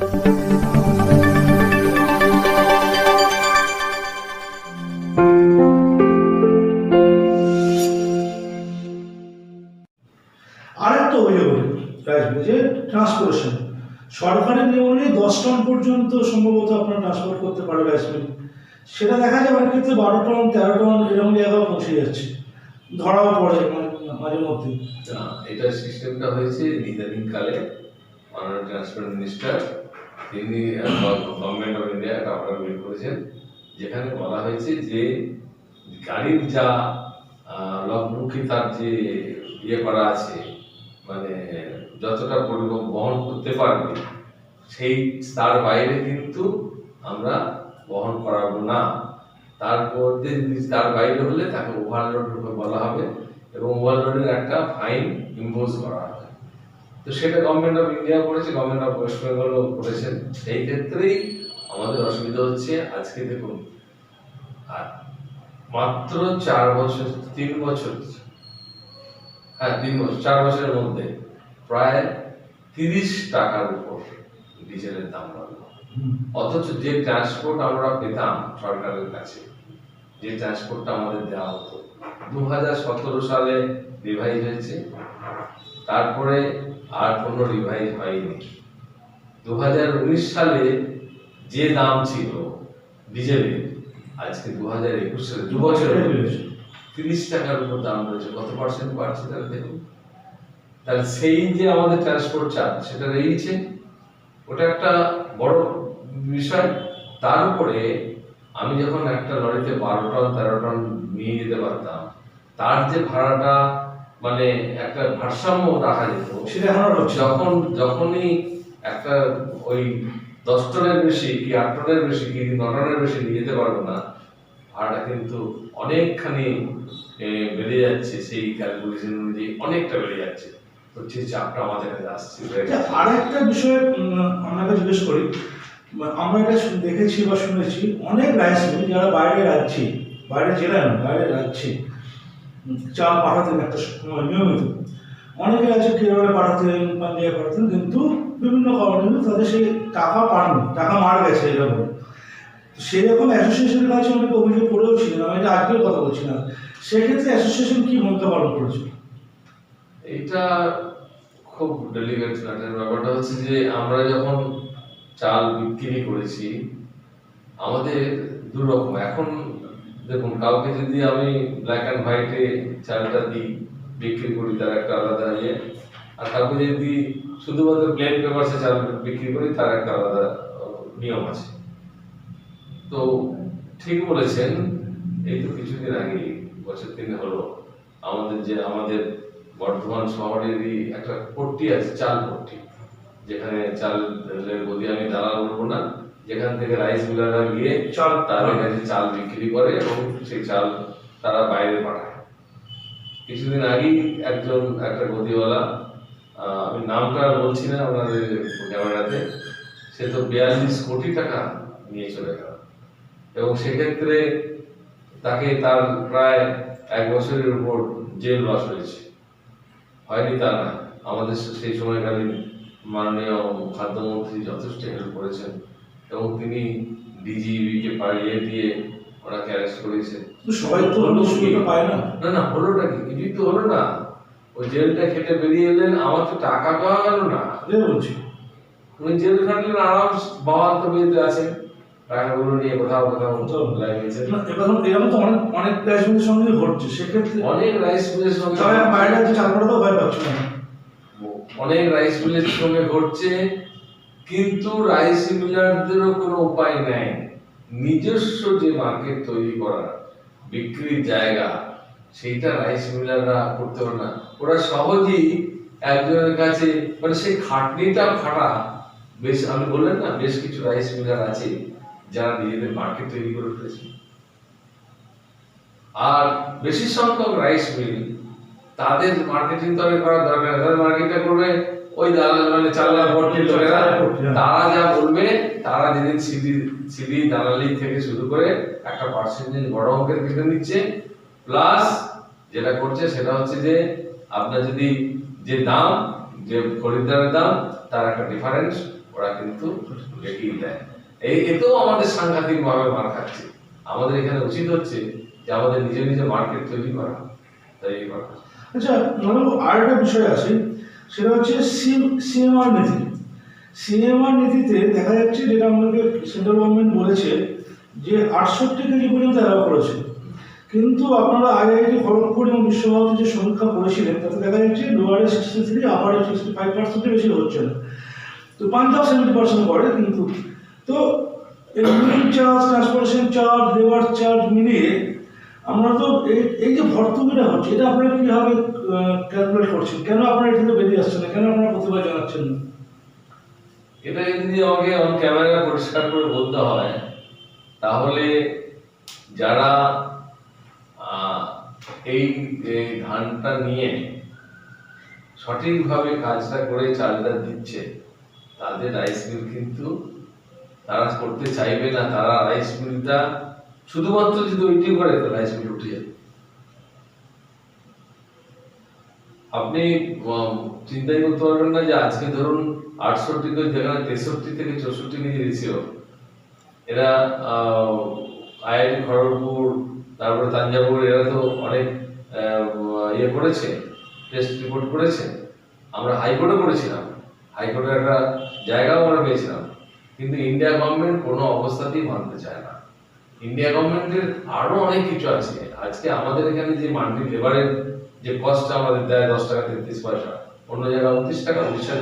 আরেকটা অভিযোগ যে ট্রান্সপোর্টেশন সরকারের নিয়ম অনুযায়ী 10 টন পর্যন্ত সম্ভবত আপনারা ট্রান্সপোর্ট করতে পারে রাইস মিল, সেটা দেখা যায় অনেক ক্ষেত্রে 12 টন 13 টন এরকম জায়গায় পৌঁছে যাচ্ছে, ধরাও পড়ে মাঝে মধ্যে। এটা সিস্টেমটা হয়েছে ইদানিং কালে মাননীয় ট্রান্সপোর্ট মিনিস্টার তিনি গভর্নমেন্ট অফ ইন্ডিয়া একটা অর্ডার বের করেছেন, যেখানে বলা হয়েছে যে গাড়ির যা লকমুখী তার যে ইয়ে করা আছে, মানে যতটা পরিবহন বহন করতে পারবে সেই তার বাইরে কিন্তু আমরা বহন করাবো না। তার মধ্যে তার বাইরে হলে তাকে ওভারলোড বলা হবে এবং ওভারলোডের একটা ফাইন ইম্পোজ করা হবে। তো সেটা গভর্নমেন্ট অফ ইন্ডিয়া করেছে, গভর্নমেন্ট অফ ওয়েস্ট বেঙ্গলও করেছেন। সেই ক্ষেত্রেই আমাদের অসুবিধা হচ্ছে। আজকে দেখুন, আর মাত্র 4 বছর 3 বছর 4 বছরের মধ্যে প্রায় 30 টাকার উপর ডিজেলের দাম বাড়লো। অথচ যে ট্রান্সপোর্ট আমরা পেতাম সরকারের কাছে, যে ট্রান্সপোর্টটা আমাদের দেওয়া হতো 2017 সালে রিভাইজ হয়েছে, তারপরে আর কোনো রিভাইজ হয়নি। 2019 সালে যে দাম ছিল ডিজেলের, আজকে 2021 সালে 2 বছর 30 টাকার উপর দাম রয়েছে। কত পার্সেন্ট বাড়ছে তাহলে দেখুন। তাহলে সেই যে আমাদের ট্রান্সপোর্ট চার্জ সেটা রয়েছে, ওটা একটা বড় বিষয়। তার উপরে আমি যখন একটা লরিতে 12 টন 13 টন নিয়ে যেতে পারতাম, তার যে ভাড়াটা মানে একটা ভারসাম্য রাখা যেত, সেটা এখন যখনই একটা ওই 10 টনের বেশি কি 8 টনের বেশি কি 9 টনের বেশি নিয়ে যেতে পারবো না, ভাড়াটা কিন্তু অনেকখানি বেড়ে যাচ্ছে। সেই ক্যালকুলেশন অনুযায়ী অনেকটা বেড়ে যাচ্ছে। তো সেই চাপটা আমাদের কাছে আসছে। আরেকটা বিষয় আপনাকে জিজ্ঞেস করি, আমরা এটা দেখেছি বা শুনেছি অনেক রাইস মিল যারা বাইরে রাজ্যে, বাইরে জেলায় না বাইরে রাজ্যে চাল পাঠাতেন একটা সময় নিয়মিত, অনেকে আছে কেরলে পাঠাতেন, পাঞ্জাবে পাঠাতেন, কিন্তু বিভিন্ন কারণে তাদের সেই টাকা পাননি, টাকা মার গেছে এটা বলে। সেরকম অ্যাসোসিয়েশনের কাছে অনেকে অভিযোগ করেও ছিলেন, আমি এটা আজকের কথা বলছি না। সেক্ষেত্রে অ্যাসোসিয়েশন কি ভূমিকা পালন করেছে? এটা খুব ডেলিকেট ম্যাটার। ব্যাপারটা হচ্ছে যে আমরা যখন চাল বিক্রি করেছি, আমাদের দু রকম। এখন দেখুন, কাউকে যদি আমি ব্ল্যাক অ্যান্ড হোয়াইটে চালটা দিই, বিক্রি করি, তার একটা আলাদা ইয়ে, আর কাউকে যদি শুধুমাত্র প্লেন পেপারসে চাল বিক্রি করি, তার একটা আলাদা নিয়ম আছে। তো ঠিক বলেছেন, এই তো কিছুদিন আগে, বছর 3 হলো, আমাদের বর্ধমান শহরেরই একটা পট্টি আছে, চাল পট্টি, যেখানে চালের বদি আমি দালাল বলবো না, যেখান থেকে রাইস মিলাররা গিয়ে তাদের কাছে চাল বিক্রি করে এবং সেই চাল তারা বাইরে পাঠায়। কিছুদিন আগেই একটা গদিওয়ালা, আমি নামটা বলছি না আপনাদের ক্যামেরাতে, সে তো 42 কোটি টাকা নিয়ে চলে গেল এবং সেক্ষেত্রে তাকে তার প্রায় 1 বছরের উপর জেল বাস হয়েছে। হয়নি তা না, আমাদের সেই সময়কালীন মাননীয় খাদ্যমন্ত্রী যথেষ্ট হেল্প করেছেন এবং তিনি ডিজিবিকে পাঠিয়ে দিয়ে ওনাকে অ্যারেস্ট করেছেন। সবাই তো পায় না। না, হলোটা কি? কিছুই তো হলো না। ওই জেলটা খেটে বেরিয়ে এলেন, আমার তো টাকা পাওয়া গেল না। বলছি উনি জেল খাটলেন, আরাম বাবান্ত বিয়েতে আছেন, টাকাগুলো নিয়ে কোথাও লাগিয়েছেন। এরকম তো অনেক রাইস মিলের সঙ্গে ঘটছে। সেক্ষেত্রে অনেক রাইস মিলের সঙ্গে বাইরে আছে চাল পাঠাতেও ভয় পাচ্ছে না। অনেক রাইস মিলের সঙ্গে ঘটছে, কিন্তু রাইস মিলারদেরও কোনো উপায় নেই। নিজস্ব যে মার্কেট তৈরি করা, বিক্রির জায়গা, সেইটা রাইস মিলাররা করতে পারে না। ওরা সহজেই একজনের কাছে, মানে সেই খাটনিটা খাটা বেশ, আমি বললেন না বেশ কিছু রাইস মিলার আছে যারা নিজেদের মার্কেট তৈরি করে ফেলেছে। আর বেশি সংখ্যক রাইস মিল, তাদের মার্কেটিং তো করার দরকার, তাদের মার্কেটটা করবে ওই দালাল, মানে চালার পট্টি লোকেরা। তারা যা বলবে, তারা যেদিন সিডি দালালি থেকে শুরু করে একটা পার্সেন্টেজ বড় অঙ্কের কেটে নিচ্ছে। প্লাস যেটা করছে সেটা হচ্ছে যে আপনার যদি যে দাম, যে খরিদ্দারের দাম, তার একটা ডিফারেন্স ওরা কিন্তু রেখেই দেয়। এতেও আমাদের সাংঘাতিক ভাবে মার খাচ্ছে। আমাদের এখানে উচিত হচ্ছে যে আমাদের নিজে নিজে মার্কেট তৈরি করা। আচ্ছা ম্যাডাম, আর একটা বিষয় আছে, সেটা হচ্ছে সিএমআর নীতি। সিএমআর নীতিতে দেখা যাচ্ছে, যেটা আমাদেরকে সেন্ট্রাল গভর্নমেন্ট বলেছে যে 68 কেজি পর্যন্ত অ্যালাউ করেছে, কিন্তু আপনারা আইআইটি খড়গপুর এবং বিশ্বভারতী যে সমীক্ষা করেছিলেন তাতে দেখা যাচ্ছে লোয়ারে 63, আপারে 65% বেশি হচ্ছে না। তো পাঞ্জাব 70% করে, কিন্তু তো living charge, transportation charge, labour charge মিলিয়ে আমরা তো এই যে ভর্তুকিটা হচ্ছে, এটা আপনারা কিভাবে ক্যালকুলেট করছেন? কেন আপনারা এটাতে বেরিয়ে আসছেন না? কেন আপনারা প্রতিবাদ জানাচ্ছেন না? এটা যদি আমাকে অন ক্যামেরা পরিষ্কার করে বলতে হয়, তাহলে যারা এই ধানটা নিয়ে সঠিকভাবে কাজটা করে চালটা দিচ্ছে, তাদের রাইস মিল কিন্তু তারা করতে চাইবে না। তারা রাইস মিলটা শুধুমাত্র যদি ওইটি করে তো রাইস মিল উঠে যাবে। আপনি চিন্তাই করতে পারবেন না যে আজকে ধরুন 68 কেজি, যেখানে 63 থেকে 64 কেজি রেশিও, এরা আইআইটি খড়গপুর, তারপরে তাঞ্জাবুর, এরা তো অনেক ইয়ে করেছে, টেস্ট রিপোর্ট করেছে। আমরা হাইকোর্টে করেছিলাম, হাইকোর্টের একটা জায়গাও আমরা পেয়েছিলাম, কিন্তু ইন্ডিয়া গভর্নমেন্ট কোনো অবস্থাতেই মানতে চায় না। ইন্ডিয়া গভর্নমেন্টের আরো অনেক কিছু আছে। আজকে আমাদের এখানে যে মান্ডি লেবারের যে কস্ট আমাদের দেয় 10 টাকা 33 পয়সা, অন্য জায়গায় 29 টাকা, উড়িষ্যার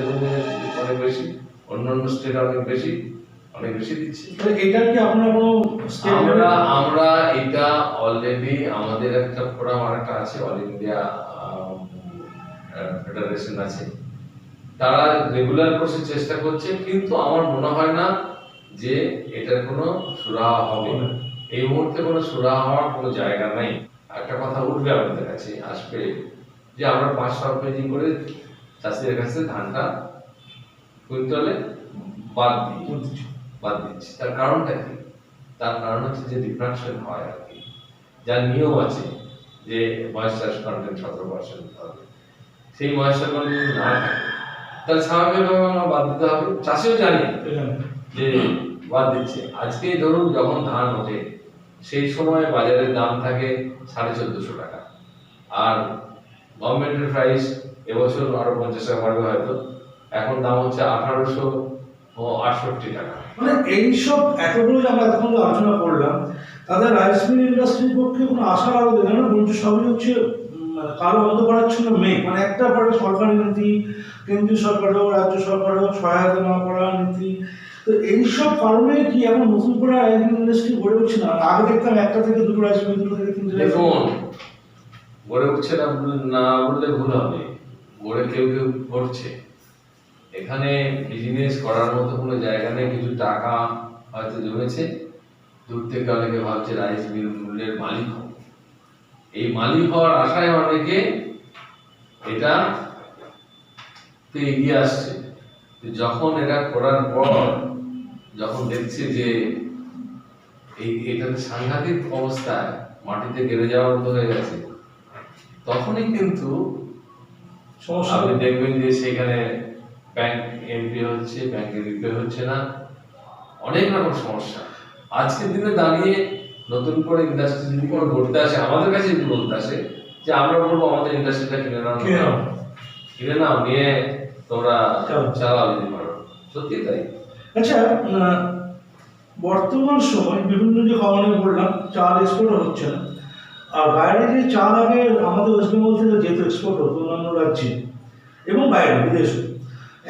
অনেক বেশি, অন্যান্য স্টেট অনেক বেশি দিচ্ছে। এটা কি আপনারা কোনো আমরা এটা অলরেডি আমাদের একটা ফোরাম আরেকটা আছে, অল ইন্ডিয়া ফেডারেশন আছে, তারা রেগুলার কোর্সে চেষ্টা করছে, কিন্তু আমার মনে হয় না যে এটার কোনো সুরাহা হবে। এই মুহূর্তে কোনো সুরাহা হওয়ার কোনো জায়গা নাই। একটা কথা উঠবে আমাদের কাছে, আসবে যে আমরা 500 কেজি করে চাষিদের কাছে ধানটা কুইন্টালে বাদ দিচ্ছি। তার কারণটা কি? তার কারণ হচ্ছে যে ডিফ্রাকশন হয় আর কি, যার নিয়ম আছে যে ময়েশ্চার কন্টেন্ট 17% হবে, সেই ময়েশ্চার কন্টেন্ট না থাকে তাহলে স্বাভাবিকভাবে আমরা বাদ দিতে হবে। চাষিও জানি যে বাদ দিচ্ছে। আজকে ধরুন যখন ধান ওঠে সেই সময় বাজারের দাম থাকে 1450 টাকা, আর গভর্নমেন্টের প্রাইস এবছর আরো 50 টাকা বাড়বে হয়তো, এখন দাম হচ্ছে 1868 টাকা। মানে এইসব এতগুলো যে আমরা এতক্ষণ আলোচনা করলাম, তাদের রাইস মিল ইন্ডাস্ট্রির পক্ষে কোনো আশার আলো দেখে না, বলছে সবই হচ্ছে কালো অন্ধকারাচ্ছন্ন মেঘ। মানে একটা পরে সরকারি নীতি, কেন্দ্রীয় সরকার হোক, রাজ্য সরকার হোক, সহায়তা না করার নীতি, তো এইসব কারণে কি এখন নতুন করে রাইস মিল ইন্ডাস্ট্রি গড়ে উঠছে না? আগে দেখতাম 1টা থেকে 2টো রাইস মিল, 2টো থেকে 3টে। দেখুন, গড়ে উঠছে না বললে ভুল হবে, গড়ে কেউ করছে। এখানে বিজনেস করার মতো কোনো জায়গা নেই, কিছু টাকা হয়তো জমেছে, দূর থেকে অনেকে ভাবছে রাইস মিলের মালিক হবে। এই মালিক হওয়ার আশায় অনেকে এটা এগিয়ে আসছে। যখন এটা করার পর যখন দেখছে যে এটাতে সাংঘাতিক অবস্থায় মাটিতে গেড়ে যাওয়ার মতো হয়ে গেছে, তখনই কিন্তু আপনি দেখবেন যে সেখানে ব্যাংক এমপি হচ্ছে, ব্যাংকে রিপে হচ্ছে না, অনেক রকম সমস্যা। আজকের দিনে দাঁড়িয়ে নতুন করে ইন্ডাস্ট্রি যদি কোনো করতে আসে, আমাদের কাছে যদি বলতে আসে যে আমরা বলবো আমাদের ইন্ডাস্ট্রিটা কিনে নাও, নিয়ে তোমরা চালাও যদি পারো, সত্যি তাই। আচ্ছা, বর্তমান সময় বিভিন্ন যে খবরে বললাম চাল এক্সপোর্ট হচ্ছে না, আর বাইরে যে চাল আগে আমাদের ওয়েস্ট বেঙ্গল থেকে যেহেতু এক্সপোর্ট হতো অন্যান্য রাজ্যে এবং বাইরে বিদেশে,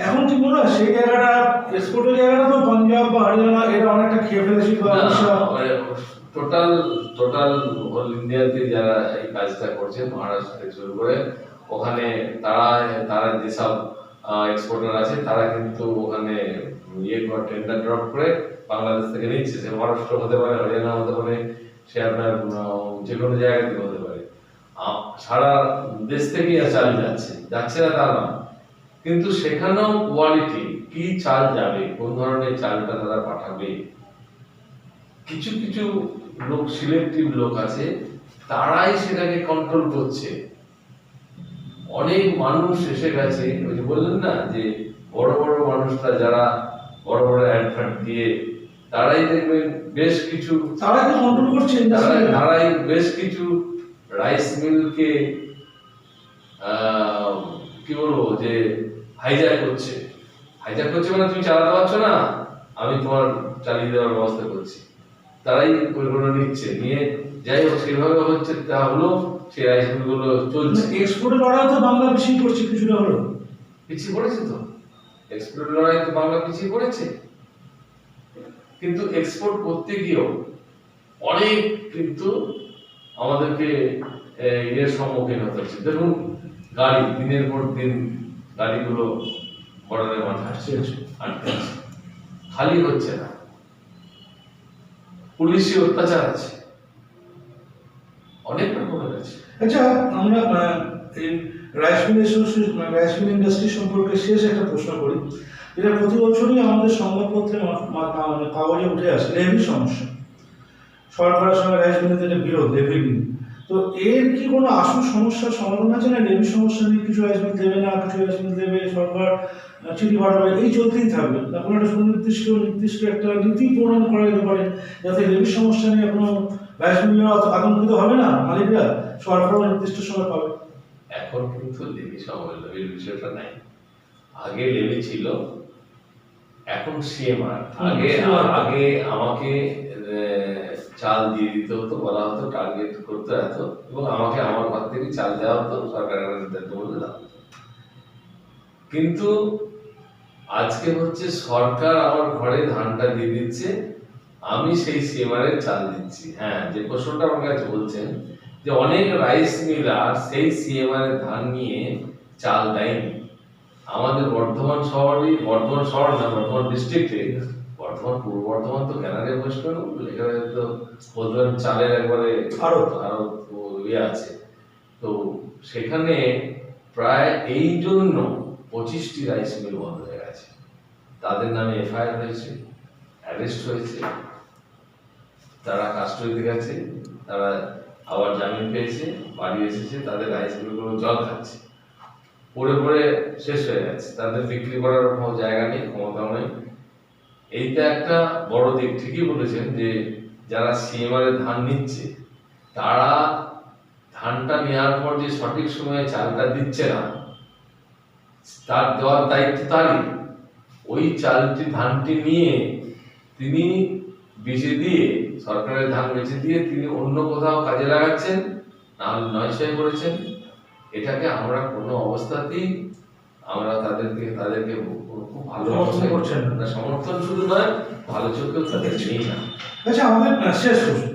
এখন কি মনে হয় সেই জায়গাটা এক্সপোর্টের জায়গাটা তো পাঞ্জাব বা হরিয়ানা এরা অনেকটা খেয়ে ফেলেছে? টোটাল অল ইন্ডিয়াতে যারা এই কাজটা করছে, মহারাষ্ট্র থেকে শুরু করে ওখানে তারা যেসব এক্সপোর্টার আছে তারা কিন্তু ওখানে টেন্ডার ড্রপ করে বাংলাদেশ থেকে নিচ্ছে। সে মহারাষ্ট্র হতে পারে, হরিয়ানা হতে পারে, সে আপনার যে কোনো জায়গা থেকে হতে পারে। সারা দেশ থেকেই চাল যাচ্ছে না তা না, কিন্তু সেখানেও কোয়ালিটি কি চাল যাবে, কোন ধরনের চালটা তারা পাঠাবে, কিছু কিছু লোক, সিলেক্টিভ লোক আছে, তারাই সেটাকে কন্ট্রোল করছে। অনেক মানুষ এসে গেছে, ওই যে বললেন না যে বড় বড় মানুষরা যারা বড় বড় অ্যাড দিয়ে তারাই দেখবেন বেশ কিছু তারা কি কন্ট্রোল করছে ইন্ডাস্ট্রি? তারাই বেশ কিছু রাইস মিলকে কি বলবো যে হাইজ্যাক করছে মানে তুমি চালাতে পারছো না, আমি তোমার চালিয়ে দেওয়ার ব্যবস্থা করছি। তারাই ওইগুলো নিচ্ছে, নিয়ে যাই হোক সেভাবে হচ্ছে, তা হলো সেই রাইস মিলগুলো চলছে। এক্সপোর্টের লড়াই তো বাংলা বেশি করছে কিছুটা হলো। পিছিয়ে পড়েছে তো, এক্সপোর্ট লড়াই তো বাংলা পিছিয়ে পড়েছে, কিন্তু এক্সপোর্ট করতে গিয়েও অনেক কিন্তু আমাদেরকে এর সম্মুখীন হতে হচ্ছে। দেখুন গাড়ি দিনের পর দিন গাড়িগুলো বর্ডারের মাঠে আটকে আছে, খালি হচ্ছে না, পুলিশি অত্যাচার আছে, অনেক রকমের আছে। আচ্ছা, আমরা এই রাইস মিল ইন্ডাস্ট্রি সম্পর্কে শেষ একটা প্রশ্ন করি, যেটা প্রতি বছরই আমাদের সংবাদপত্রে কাগজে উঠে আসে, লেভির সমস্যা। সরকারের সঙ্গে রাইস মিলের যেটা বিরোধ লেভি নিয়ে, তো এর কি কোনো আসল সমস্যার সমাধান আছে না? লেভির সমস্যা নিয়ে কিছু রাইস মিল দেবে না, কিছু রাইস মিল দেবে, সরকার চিঠি পাঠাবে, এই চলতেই থাকবে। তারপরে একটা সুনির্দিষ্ট একটা নীতি প্রণয়ন করা যেতে পারে, যাতে লেভির সমস্যা নিয়ে কোনো রাইস মিলরা অত আতঙ্কিত হবে না, মালিকরা সরকারও নির্দিষ্ট সময় পাবে। এখন কিন্তু লেভির বিষয়টা নাই, আগে লেভি ছিল, এখন সিএমআর। আগে আমাকে চাল দিয়ে দিতে হতো, বলা হতো টার্গেট করতে হতো, এবং আমাকে আমার ঘর থেকে চাল দেওয়া হতো, সরকারের নির্ধারিত মূল্যে দেওয়া হতো। কিন্তু আজকে হচ্ছে সরকার আমার ঘরে ধানটা দিয়ে দিচ্ছে, আমি সেই সিএমআর এর চাল দিচ্ছি। হ্যাঁ, যে প্রশ্নটা আমার কাছে বলছেন যে অনেক রাইস মিলার সেই সিএমআর এর ধান নিয়ে চাল দেয়নি। আমাদের বর্ধমান শহর না, বর্ধমান ডিস্ট্রিক্টে, পূর্ব বর্ধমান তো ক্যানারে ওয়েস্ট বেঙ্গল, এখানে তো বর্ধমান চালের একবারে আরো ইয়ে আছে। তো সেখানে প্রায় এই জন্য 25টি রাইস মিল বন্ধ হয়ে গেছে, তাদের নামে এফআইআর হয়েছে, অ্যারেস্ট হয়েছে, তারা কাস্টডিতে গেছে, তারা আবার জামিন পেয়েছে, বাড়ি এসেছে, তাদের রাইস মিলগুলো জল খাচ্ছে, পড়ে শেষ হয়ে গেছে, তাদের বিক্রি করার কোনো জায়গা নেই, ক্ষমতাও নেই। এইটা একটা বড় দিক। ঠিকই বলেছেন যে যারা সিএমআর এর ধান নিচ্ছে, তারা ধানটা নেওয়ার পর যে সঠিক সময়ে চালটা দিচ্ছে না, তার দেওয়ার দায়িত্ব তারই। ওই ধানটি নিয়ে তিনি বেচে দিয়ে, সরকারের ধান বেচে দিয়ে তিনি অন্য কোথাও কাজে লাগাচ্ছেন, না হলে নয়ছয় করেছেন। এটাকে আমরা কোনো অবস্থাতেই আমরা তাদেরকে খুব ভালো সমর্থন শুধু নয়, ভালো চোখেও তাদের নেই না। আচ্ছা, আমাদের শেষ প্রশ্ন,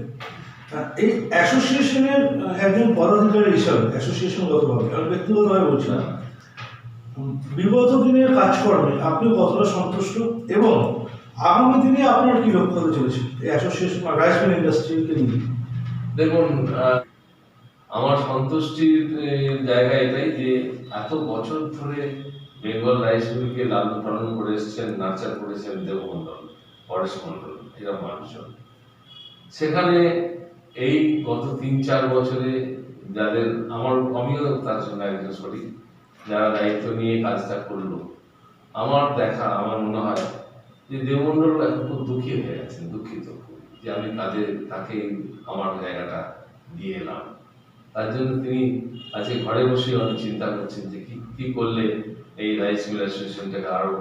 এই অ্যাসোসিয়েশনের একজন পদাধিকারী হিসাবে, অ্যাসোসিয়েশনগতভাবে, আমি ব্যক্তিগতভাবে বলছি না, বিগত দিনের কাজকর্মে আপনি কতটা সন্তুষ্ট, এবং আগামী দিনে আপনার কি লক্ষ্য হতে চলেছে এই অ্যাসোসিয়েশন রাইস মিল ইন্ডাস্ট্রিকে নিয়ে? দেখুন, আমার সন্তুষ্টির জায়গা এটাই যে এত বছর ধরে বেঙ্গল রাইস মিলকে লালন পালন করে এসেছেন, নার্চার করেছেন দেবমন্ডল, পরেশ মন্ডল, এরা মানুষজন। সেখানে এই গত 3-4 বছরে যাদের আমিও তার জন্য একজন সঠিক, যারা দায়িত্ব নিয়ে কাজটা করলো, আমার মনে হয় যে দেবমন্ডল এখন খুব দুঃখী হয়ে গেছেন, দুঃখিত যে আমি তাকে আমার জায়গাটা দিয়ে এলাম। তার জন্য তিনি আজকে ঘরে বসে অনেক চিন্তা করছেন যে কি করলে এই রাইস মিল অ্যাসোসিয়েশনটাকে আরো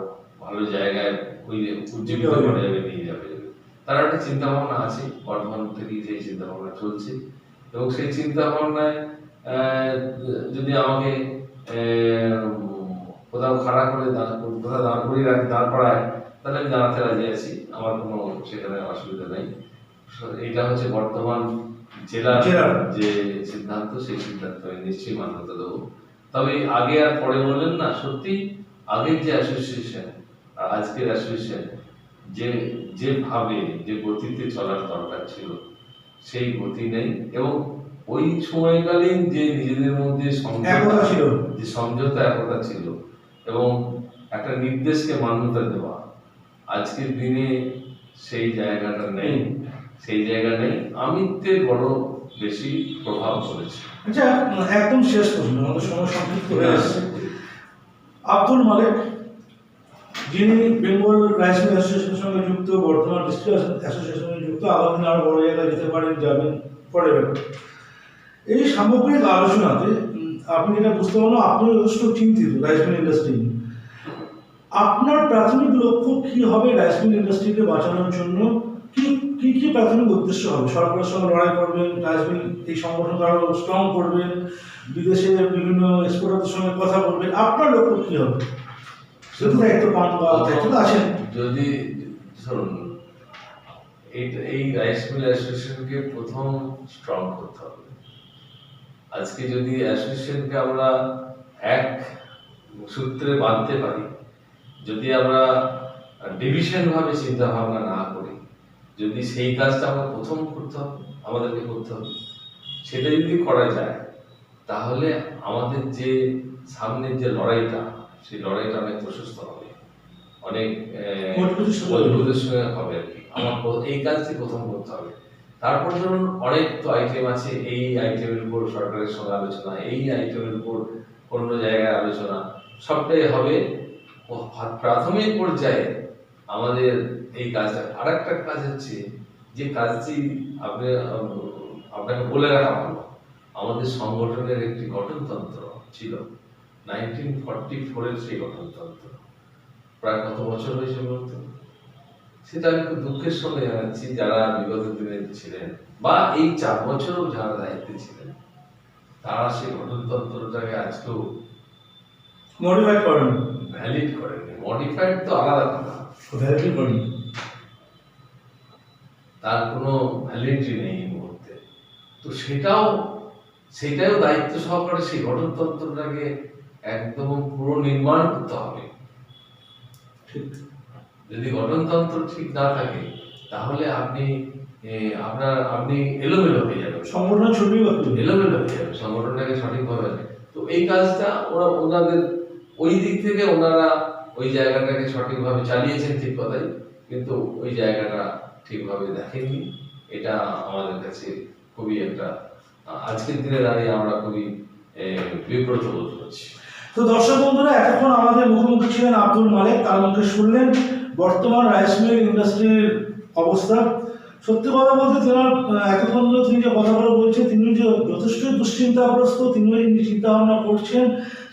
ভালো জায়গায় উজ্জীবিত করা যাবে, নিয়ে যাবে। তার একটা চিন্তা ভাবনা আছে, বর্তমান থেকে সেই চিন্তা ভাবনা চলছে, এবং সেই চিন্তা ভাবনায় যদি আমাকে কোথাও খাড়া করে দাঁড় করায়, তাহলে আমি দাঁড়াতে রাজি আছি, আমার কোনো সেখানে অসুবিধা নেই। এটা হচ্ছে বর্তমান জেলার যে সিদ্ধান্ত, সেই সিদ্ধান্ত আমি নিশ্চয়ই মান্যতা দেবো। তবে আগে আর পরে বললেন না, সত্যি আগের যে অ্যাসোসিয়েশন আর আজকের অ্যাসোসিয়েশন যেভাবে যে গতিতে চলার দরকার ছিল, সেই গতি নেই, এবং ওই সময়কালীন যে নিজেদের মধ্যে সমঝোতা একতা ছিল, এবং একটা নির্দেশকে মান্যতা দেওয়া, আজকের দিনে সেই জায়গাটা নেই। আমিত্বের বড় বেশি প্রভাব পড়েছে। আচ্ছা, একদম শেষ প্রশ্ন, আমাদের সময় সংক্ষিপ্ত হয়ে আসছে। আব্দুল মালেক যিনি বেঙ্গল রাইস মিল অ্যাসোসিয়েশনের সঙ্গে যুক্ত, বর্তমান ডিস্ট্রিক্ট অ্যাসোসিয়েশনের সঙ্গে যুক্ত, আগামী দিনে আরো বড় জায়গায় যেতে পারেন, যাবেন, পরে ব্যাপার। এই সামগ্রিক আলোচনাতে আপনি যেটা বুঝতে পারলেন, আপনি যথেষ্ট চিন্তিত রাইস মিল ইন্ডাস্ট্রি নিয়ে। আপনার প্রাথমিক লক্ষ্য কি হবে রাইস মিল ইন্ডাস্ট্রিকে বাঁচানোর জন্য? কি কি কি প্রাথমিক উদ্দেশ্য হবে? সরকারের সঙ্গে লড়াই করবেন, রাইস মিল এই সংগঠনকে আরো স্ট্রং করবেন, বিদেশের বিভিন্ন এক্সপোর্টারদের সঙ্গে কথা বলবেন, আপনার লক্ষ্য কি হবে? যদি দায়িত্ব পান বা দায়িত্ব তো আছেন। যদি ধরুন এই রাইস মিল অ্যাসোসিয়েশনকে প্রথম স্ট্রং করতে হবে। আজকে যদি অ্যাসোসিয়েশনকে আমরা এক সূত্রে বাঁধতে পারি, যদি আমরা ডিভিশন ভাবে চিন্তা ভাবনা না করি, যদি সেই কাজটা আমরা প্রথম করতে হবে, আমাদেরকে করতে হবে, সেটা যদি করা যায় তাহলে আমাদের যে সামনের যে লড়াইটা, সেই লড়াইটা অনেক প্রশস্ত হবে, অনেক মজবুতের সঙ্গে হবে আর কি। আমার এই কাজটি প্রথম করতে হবে। তারপর ধরুন অনেক তো আইটেম আছে, এই আইটেমের উপর সরকারের সঙ্গে আলোচনা, এই আইটেমের উপর অন্য জায়গায় আলোচনা, সবটাই হবে প্রাথমিক পর্যায়ে আমাদের এই কাজটা। আর একটা কাজ হচ্ছে যে কাজটি আপনাকে বলে রাখা ভালো, আমাদের সংগঠনের একটি গঠনতন্ত্র ছিল 1944-এর সেই গঠনতন্ত্র, প্রায় কত বছর হয়েছে বলতে, সেটা আমি খুব দুঃখের সঙ্গে জানাচ্ছি যারা বিগত দিনে ছিলেন বা এই 4 বছরও যারা দায়িত্বে ছিলেন, তারা সেই গঠনতন্ত্রটাকে আজকেও মডিফাই করেন, ভ্যালিড করেনি। মডিফাইড তো আলাদা কথা, ভ্যালিড করেন, তার কোনো ভ্যালিডিটি নেই এই মুহূর্তে। তো সেটাও দায়িত্ব সহকারে সেই গঠনতন্ত্রটাকে একদম পুরো নির্মাণ করতে হবে। ঠিক। যদি গঠনতন্ত্র ঠিক না থাকে তাহলে আপনি এলোমেলো হয়ে যাবেন, সংগঠন ছবি এলোমেলো হয়ে যাবে সংগঠনটাকে সঠিকভাবে। তো এই কাজটা ওনাদের ওই দিক থেকে ওনারা ওই জায়গাটাকে সঠিকভাবে চালিয়েছেন, ঠিক কথাই, কিন্তু ওই জায়গাটা ঠিকভাবে দেখেননি। এটা আমাদের কাছে খুবই একটা আজকের দিনে দাঁড়িয়ে আমরা খুবই বিব্রত বোধ করছি। তো দর্শক বন্ধুরা, এতক্ষণ আমাদের মুখোমুখি ছিলেন আব্দুল মালেক। তার মুখে শুনলেন বর্তমান রাইস মিল ইন্ডাস্ট্রির অবস্থা। সত্যি কথা বলতে তেনার এতক্ষণ তিনি যে কথাগুলো বলছেন, তিনি যে যথেষ্ট দুশ্চিন্তাগ্রস্ত, তিনি চিন্তা ভাবনা করছেন,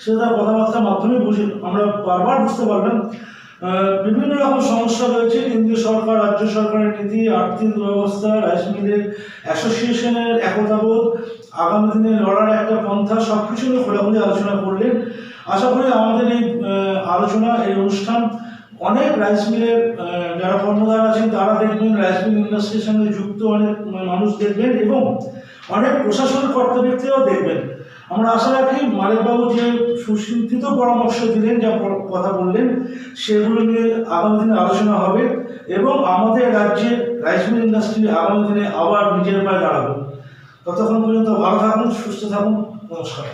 সেটা তার কথাবার্তার মাধ্যমে আমরা বারবার বুঝতে পারলাম। বিভিন্ন রকম সমস্যা রয়েছে, কেন্দ্রীয় সরকার, রাজ্য সরকারের নীতি, আর্থিক ব্যবস্থা, রাইস মিলের অ্যাসোসিয়েশনের একতাবোধ, আগামী দিনে লড়ার একটা পন্থা, সবকিছু নিয়ে খোলাখুলি আলোচনা করলেন। আশা করি আমাদের এই আলোচনা, এই অনুষ্ঠান অনেক রাইস মিলের যারা কর্মধার আছেন তারা দেখবেন, রাইস মিল ইন্ডাস্ট্রির সঙ্গে যুক্ত অনেক মানুষ দেখবেন এবং অনেক প্রশাসনিক কর্তা ব্যক্তিরাও দেখবেন। আমরা আশা রাখি মালেকবাবু যে সুচিন্তিত পরামর্শ দিলেন, যা কথা বললেন, সেগুলো নিয়ে আগামী দিনে আলোচনা হবে এবং আমাদের রাজ্যের রাইস মিল ইন্ডাস্ট্রি আগামী দিনে আবার নিজের পায়ে দাঁড়াবে। ততক্ষণ পর্যন্ত ভালো থাকুন, সুস্থ থাকুন, নমস্কার।